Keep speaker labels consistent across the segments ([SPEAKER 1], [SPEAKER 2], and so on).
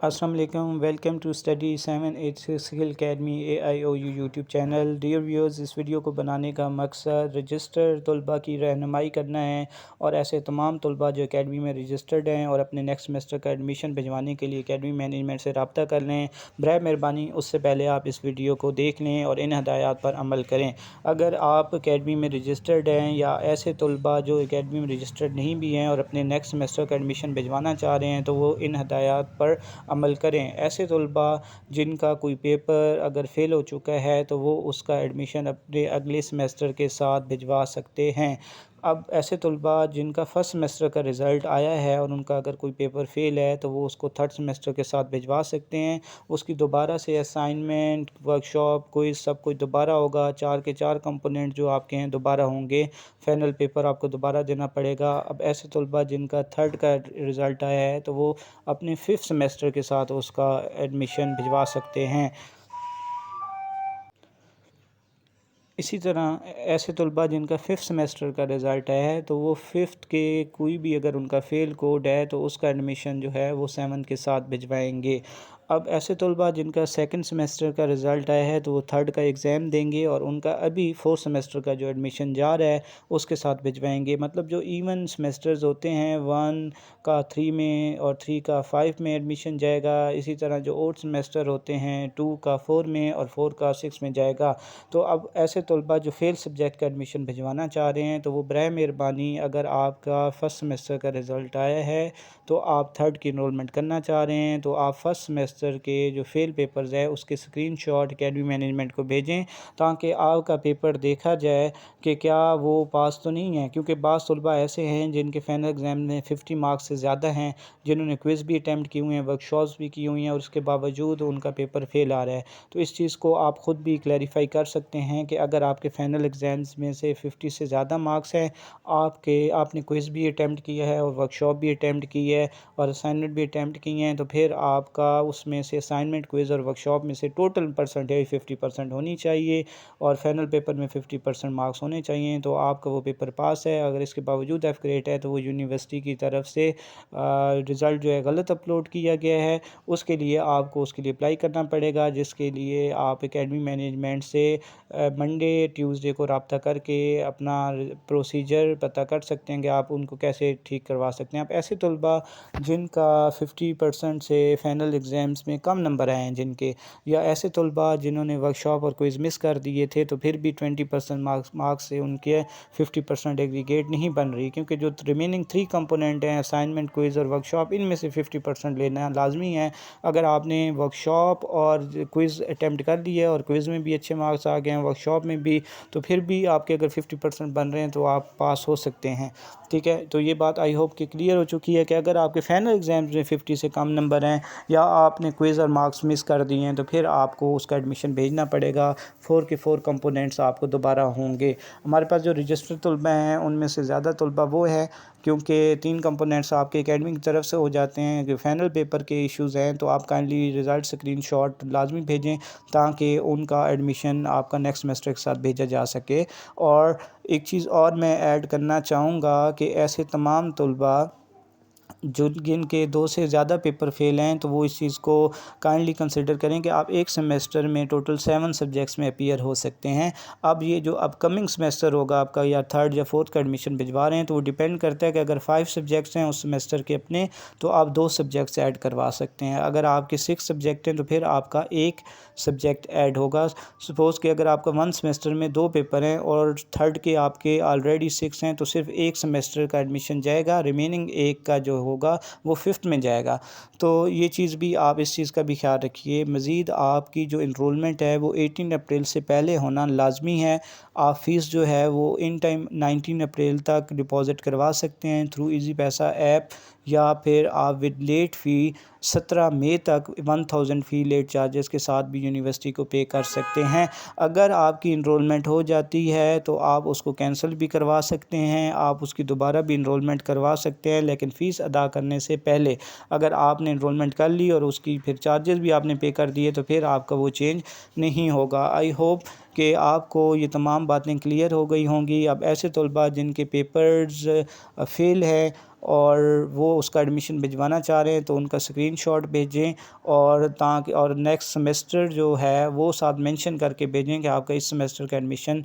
[SPEAKER 1] السلام علیکم، welcome to study 786 skill academy AIOU YouTube چینل۔ ڈیئر ویورز، اس ویڈیو کو بنانے کا مقصد رجسٹر طلباء کی رہنمائی کرنا ہے اور ایسے تمام طلباء جو اکیڈمی میں رجسٹرڈ ہیں اور اپنے نیکسٹ سیمسٹر کا ایڈمیشن بھجوانے کے لیے اکیڈمی مینجمنٹ سے رابطہ کر لیں، برائے مہربانی اس سے پہلے آپ اس ویڈیو کو دیکھ لیں اور ان ہدایات پر عمل کریں۔ اگر آپ اکیڈمی میں رجسٹرڈ ہیں یا ایسے طلباء جو اکیڈمی میں رجسٹرڈ نہیں بھی ہیں اور اپنے نیکسٹ سیمسٹر کا ایڈمیشن بھجوانا چاہ رہے ہیں تو وہ ان ہدایات پر عمل کریں۔ ایسے طلباء جن کا کوئی پیپر اگر فیل ہو چکا ہے تو وہ اس کا ایڈمیشن اپنے اگلے سیمسٹر کے ساتھ بھجوا سکتے ہیں۔ اب ایسے طلباء جن کا فرسٹ سیمسٹر کا رزلٹ آیا ہے اور ان کا اگر کوئی پیپر فیل ہے تو وہ اس کو تھرڈ سیمسٹر کے ساتھ بھجوا سکتے ہیں۔ اس کی دوبارہ سے اسائنمنٹ، ورکشاپ، کوئی سب کچھ دوبارہ ہوگا۔ 4 کے 4 کمپوننٹ جو آپ کے ہیں دوبارہ ہوں گے۔ فائنل پیپر آپ کو دوبارہ دینا پڑے گا۔ اب ایسے طلباء جن کا تھرڈ کا رزلٹ آیا ہے تو وہ اپنے ففتھ سیمسٹر کے ساتھ اس کا ایڈمیشن بھجوا سکتے ہیں۔ اسی طرح ایسے طلباء جن کا ففتھ سیمسٹر کا رزلٹ ہے تو وہ ففتھ کے کوئی بھی اگر ان کا فیل کوڈ ہے تو اس کا ایڈمیشن جو ہے وہ 7 کے ساتھ بھجوائیں گے۔ اب ایسے طلباء جن کا سیکنڈ سیمسٹر کا رزلٹ آیا ہے تو وہ تھرڈ کا ایگزام دیں گے اور ان کا ابھی فورتھ سیمسٹر کا جو ایڈمیشن جا رہا ہے اس کے ساتھ بھجوائیں گے۔ مطلب جو ایون سیمسٹرز ہوتے ہیں 1 کا 3 میں اور 3 کا 5 میں ایڈمیشن جائے گا، اسی طرح جو اوڈ سیمسٹر ہوتے ہیں 2 کا 4 میں اور 4 کا 6 میں جائے گا۔ تو اب ایسے طلباء جو فیل سبجیکٹ کا ایڈمیشن بھجوانا چاہ رہے ہیں تو وہ برائے مہربانی اگر آپ کا فرسٹ سیمسٹر کا رزلٹ آیا ہے تو آپ تھرڈ کی انرولمنٹ کرنا چاہ رہے ہیں تو آپ فرسٹ سیمسٹر کے جو فیل پیپرز ہے اس کے اسکرین شاٹ اکیڈمی مینجمنٹ کو بھیجیں تاکہ آپ کا پیپر دیکھا جائے کہ کیا وہ پاس تو نہیں ہے، کیونکہ بعض طلباء ایسے ہیں جن کے فائنل ایگزام میں 50 مارکس سے زیادہ ہیں، جنہوں نے کوئز بھی اٹیمپٹ کی ہوئے ہیں، ورکشاپس بھی کی ہوئی ہیں اور اس کے باوجود ان کا پیپر فیل آ رہا ہے۔ تو اس چیز کو آپ خود بھی کلیریفائی کر سکتے ہیں کہ اگر آپ کے فائنل ایگزامز میں سے 50 سے زیادہ مارکس ہیں، آپ نے کوئز بھی اٹیمپٹ کیا ہے اور ورکشاپ بھی اٹیمپٹ کی ہے اور اسائنمنٹ بھی اٹیمپٹ کی ہیں، تو پھر آپ کا اس میں سے اسائنمنٹ، کوئز اور ورکشاپ میں سے ٹوٹل پرسنٹیج 50% ہونی چاہیے اور فائنل پیپر میں 50% مارکس ہونے چاہیے، تو آپ کا وہ پیپر پاس ہے۔ اگر اس کے باوجود ایف گریڈ ہے تو وہ یونیورسٹی کی طرف سے رزلٹ جو ہے غلط اپلوڈ کیا گیا ہے، اس کے لیے آپ کو اس کے لیے اپلائی کرنا پڑے گا، جس کے لیے آپ اکیڈمی مینجمنٹ سے منڈے ٹیوزڈے کو رابطہ کر کے اپنا پروسیجر پتہ کر سکتے ہیں کہ آپ ان کو کیسے ٹھیک کروا سکتے ہیں۔ اب ایسے طلباء جن کا 50% سے فائنل ایگزامز میں کم نمبر آئے ہیں جن کے، یا ایسے طلباء جنہوں نے ورکشاپ اور کوئز مس کر دیے تھے تو پھر بھی 20% مارکس سے ان کے 50% ایگریگیٹ نہیں بن رہی، کیونکہ جو ریمیننگ 3 کمپوننٹ ہیں اسائنمنٹ، کوئز اور ورکشاپ، ان میں سے 50% لینا لازمی ہے۔ اگر آپ نے ورکشاپ اور کوئز اٹیمپٹ کر لی ہے اور کوئز میں بھی اچھے مارکس آ گئے ہیں، ورکشاپ میں بھی، تو پھر بھی آپ کے اگر 50% بن رہے ہیں تو آپ پاس ہو سکتے ہیں۔ ٹھیک ہے، تو یہ بات آئی ہوپ کہ کلیئر ہو چکی ہے کہ اگر آپ کے فائنل ایگزامز میں 50 سے کم نمبر ہیں یا آپ نے کوئز اور مارکس مس کر دیے ہیں تو پھر آپ کو اس کا ایڈمیشن بھیجنا پڑے گا۔ 4 کے 4 کمپوننٹس آپ کو دوبارہ ہوں گے۔ ہمارے پاس جو رجسٹر طلباء ہیں ان میں سے زیادہ طلباء وہ ہیں کیونکہ 3 کمپوننٹس آپ کے اکیڈمی کی طرف سے ہو جاتے ہیں کہ فائنل پیپر کے ایشوز ہیں، تو آپ کائنڈلی رزلٹ اسکرین شاٹ لازمی بھیجیں تاکہ ان کا ایڈمیشن آپ کا نیکسٹ سیمسٹر کے ساتھ بھیجا جا سکے۔ اور ایک چیز اور میں ایڈ کرنا چاہوں گا کہ ایسے تمام طلباء جن کے 2 سے زیادہ پیپر فیل ہیں تو وہ اس چیز کو کائنڈلی کنسیڈر کریں کہ آپ ایک سیمسٹر میں ٹوٹل 7 سبجیکٹس میں اپیئر ہو سکتے ہیں۔ اب یہ جو اپ کمنگ سیمسٹر ہوگا آپ کا، یا تھرڈ یا فورتھ کا ایڈمیشن بھجوا رہے ہیں تو وہ ڈیپینڈ کرتا ہے کہ اگر 5 سبجیکٹس ہیں اس سیمسٹر کے اپنے تو آپ 2 سبجیکٹس ایڈ کروا سکتے ہیں۔ اگر آپ کے 6 سبجیکٹ ہیں تو پھر آپ کا ایک سبجیکٹ ایڈ ہوگا۔ سپوز کہ اگر آپ کا 1 سیمسٹر میں 2 پیپر ہیں اور تھرڈ کے آپ کے آلریڈی 6 ہیں تو صرف ایک سیمسٹر کا ایڈمیشن جائے گا، ریمیننگ ایک کا جو ہوگا وہ 5th میں جائے گا۔ تو یہ چیز بھی آپ اس چیز کا بھی خیال رکھیے۔ مزید آپ کی جو انرولمنٹ ہے وہ 18 اپریل سے پہلے ہونا لازمی ہے۔ آپ فیس جو ہے وہ ان ٹائم 19 اپریل تک ڈپازٹ کروا سکتے ہیں تھرو ایزی پیسہ ایپ، یا پھر آپ ود لیٹ فی 17 مئی تک 1000 فی لیٹ چارجز کے ساتھ بھی یونیورسٹی کو پے کر سکتے ہیں۔ اگر آپ کی انرولمنٹ ہو جاتی ہے تو آپ اس کو کینسل بھی کروا سکتے ہیں، آپ اس کی دوبارہ بھی انرولمنٹ کروا سکتے ہیں، لیکن فیس ادا کرنے سے پہلے اگر آپ نے انرولمنٹ کر لی اور اس کی پھر چارجز بھی آپ نے پے کر دیے تو پھر آپ کا وہ چینج نہیں ہوگا۔ آئی ہوپ کہ آپ کو یہ تمام باتیں کلیئر ہو گئی ہوں گی۔ اب ایسے طلباء جن کے پیپرز فیل ہے اور وہ اس کا ایڈمیشن بھجوانا چاہ رہے ہیں تو ان کا اسکرین شاٹ بھیجیں، اور تاکہ اور نیکسٹ سمیسٹر جو ہے وہ ساتھ مینشن کر کے بھیجیں کہ آپ کا اس سمیسٹر کا ایڈمیشن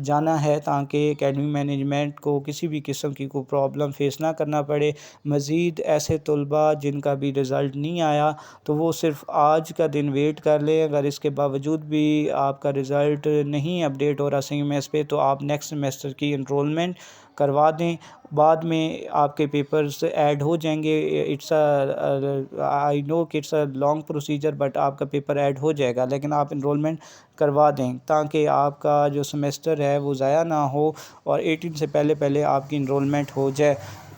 [SPEAKER 1] جانا ہے، تاکہ اکیڈمی مینجمنٹ کو کسی بھی قسم کی کوئی پرابلم فیس نہ کرنا پڑے۔ مزید ایسے طلباء جن کا بھی رزلٹ نہیں آیا تو وہ صرف آج کا دن ویٹ کر لیں، اگر اس کے باوجود بھی آپ کا رزلٹ نہیں اپڈیٹ ہو رہا CMS پہ تو آپ نیکسٹ سمیسٹر کی انرولمنٹ کروا دیں، بعد میں آپ کے پیپرز ایڈ ہو جائیں گے۔ آئی نو کہ it's a long procedure, but آپ کا پیپر ایڈ ہو جائے گا، لیکن آپ انرولمنٹ کروا دیں تاکہ آپ کا جو سمیسٹر ہے وہ ضائع نہ ہو اور 18 سے پہلے پہلے آپ کی انرولمنٹ ہو جائے۔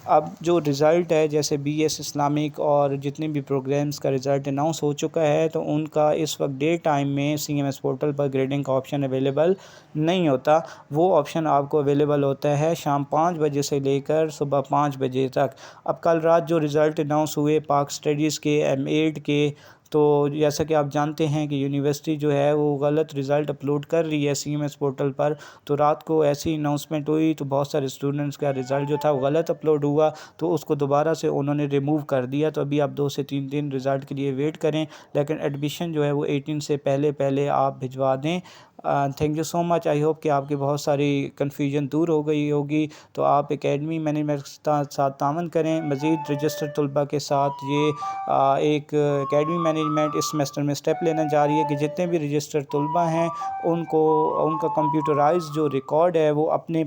[SPEAKER 1] اب جو رزلٹ ہے جیسے BS اسلامک اور جتنے بھی پروگرامز کا رزلٹ اناؤنس ہو چکا ہے تو ان کا اس وقت ڈے ٹائم میں CMS پورٹل پر گریڈنگ کا آپشن اویلیبل نہیں ہوتا، وہ آپشن آپ کو اویلیبل ہوتا ہے شام 5 بجے سے لے کر صبح 5 بجے تک۔ اب کل رات جو رزلٹ اناؤنس ہوئے پاک اسٹڈیز کے M8 کے، تو جیسا کہ آپ جانتے ہیں کہ یونیورسٹی جو ہے وہ غلط رزلٹ اپلوڈ کر رہی ہے CMS پورٹل پر، تو رات کو ایسی اناؤنسمنٹ ہوئی تو بہت سارے اسٹوڈنٹس کا رزلٹ جو تھا وہ غلط اپلوڈ ہوا، تو اس کو دوبارہ سے انہوں نے ریموو کر دیا، تو ابھی آپ 2 سے 3 دن رزلٹ کے لیے ویٹ کریں، لیکن ایڈمیشن جو ہے وہ 18 سے پہلے پہلے آپ بھجوا دیں۔ Thank you so much, I hope کہ آپ کی بہت ساری کنفیوژن دور ہو گئی ہوگی، تو آپ اکیڈمی مینجمنٹ کے ساتھ تعاون کریں۔ مزید رجسٹرڈ طلباء کے ساتھ یہ ایک اکیڈمی مینجمنٹ اس سمیسٹر میں اسٹیپ لینا جا رہی ہے کہ جتنے بھی رجسٹرڈ طلباء ہیں ان کا کمپیوٹرائز جو ریکارڈ ہے وہ اپنے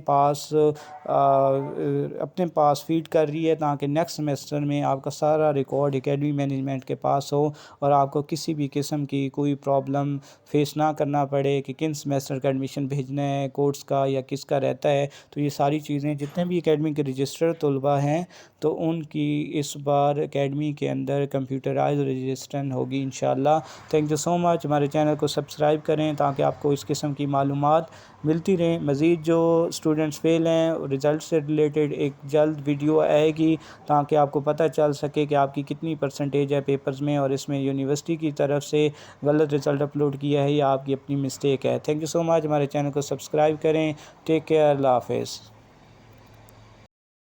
[SPEAKER 1] پاس فیڈ کر رہی ہے، تاکہ نیکسٹ سمیسٹر میں آپ کا سارا ریکارڈ اکیڈمی مینجمنٹ کے پاس ہو اور آپ کو کسی بھی قسم کی کوئی پرابلم فیس نہ کرنا پڑے کہ کن سمیسٹر کا ایڈمیشن بھیجنا ہے، کورس کا یا کس کا رہتا ہے۔ تو یہ ساری چیزیں جتنے بھی اکیڈمی کے رجسٹرڈ طلباء ہیں تو ان کی اس بار اکیڈمی کے اندر کمپیوٹرائز رجسٹریشن ہوگی انشاءاللہ۔ تھینک یو سو مچ، ہمارے چینل کو سبسکرائب کریں تاکہ آپ کو اس قسم کی معلومات ملتی رہیں۔ مزید جو اسٹوڈنٹس فیل ہیں رزلٹ سے ریلیٹڈ ایک جلد ویڈیو آئے گی تاکہ آپ کو پتہ چل سکے کہ آپ کی کتنی پرسنٹیج ہے پیپرز میں، اور اس میں یونیورسٹی کی طرف سے غلط رزلٹ اپلوڈ کیا ہے یا آپ کی اپنی مسٹیک ہے۔ تھینک یو سو مچ، ہمارے چینل کو سبسکرائب کریں۔ ٹیک کیئر، اللہ حافظ۔